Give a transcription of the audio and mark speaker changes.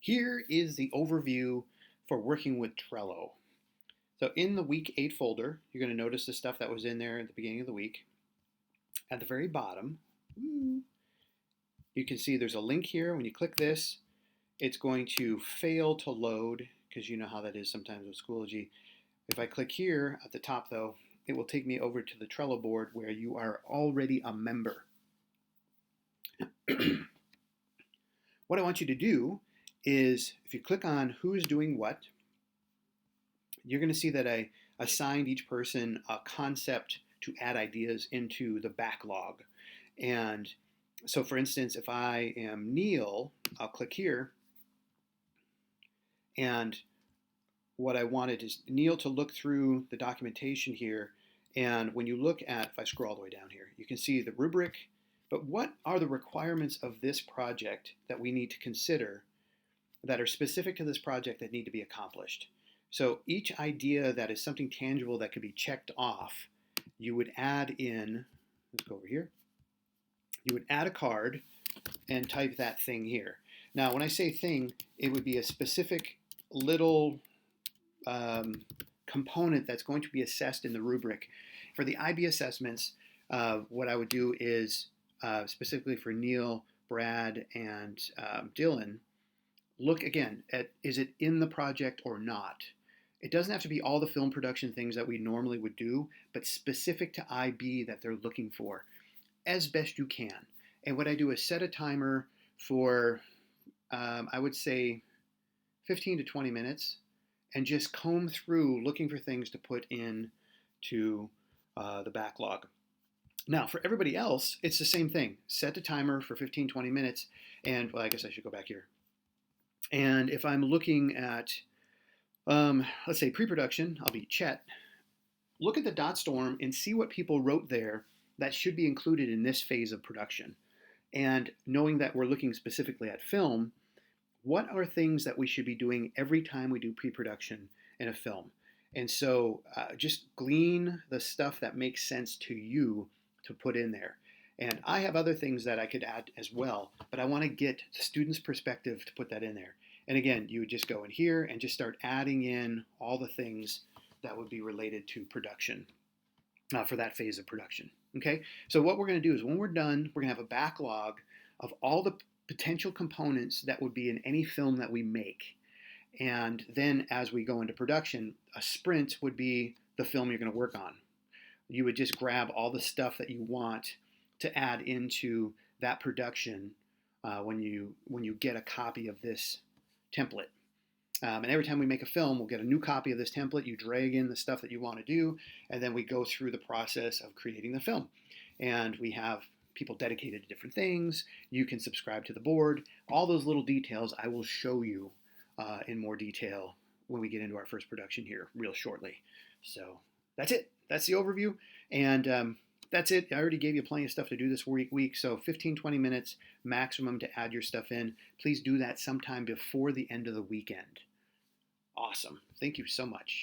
Speaker 1: Here is the overview for working with Trello. So in the week 8 folder, you're going to notice the stuff that was in there at the beginning of the week. At the very bottom, you can see there's a link here. When you click this, it's going to fail to load because you know how that is sometimes with Schoology. If I click here at the top though, it will take me over to the Trello board where you are already a member. What I want you to do is if you click on who's doing what, you're going to see that I assigned each person a concept to add ideas into the backlog. And so for instance, if I am Neil, I'll click here. And what I wanted is Neil to look through the documentation here. And when you look at, if I scroll all the way down here, you can see the rubric. But what are the requirements of this project that we need to consider that are specific to this project that need to be accomplished? So each idea that is something tangible that could be checked off, you would add in, let's go over here, you would add a card and type that thing here. Now when I say thing, it would be a specific little component that's going to be assessed in the rubric. For the IB assessments, what I would do is, specifically for Neil, Brad, and Dylan, look again at is it in the project or not. It doesn't have to be all the film production things that we normally would do, but specific to IB that they're looking for as best you can. And what I do is set a timer for, I would say, 15 to 20 minutes and just comb through looking for things to put in to the backlog. Now, for everybody else, it's the same thing. Set the timer for 15, 20 minutes, and well, I guess I should go back here. And if I'm looking at, let's say pre-production, I'll be Chet. Look at the dot storm and see what people wrote there that should be included in this phase of production. And knowing that we're looking specifically at film, what are things that we should be doing every time we do pre-production in a film? And so just glean the stuff that makes sense to you to put in there. And I have other things that I could add as well, but I want to get the student's perspective to put that in there. And again, you would just go in here and just start adding in all the things that would be related to production for that phase of production. Okay, so what we're going to do is when we're done, we're going to have a backlog of all the potential components that would be in any film that we make. And then as we go into production, a sprint would be the film you're going to work on. You would just grab all the stuff that you want to add into that production when you get a copy of this template. And every time we make a film, we'll get a new copy of this template. You drag in the stuff that you want to do, and then we go through the process of creating the film. And we have people dedicated to different things. You can subscribe to the board. All those little details I will show you in more detail when we get into our first production here real shortly. So that's it. That's the overview. And that's it. I already gave you plenty of stuff to do this week. So 15, 20 minutes maximum to add your stuff in. Please do that sometime before the end of the weekend. Awesome. Thank you so much.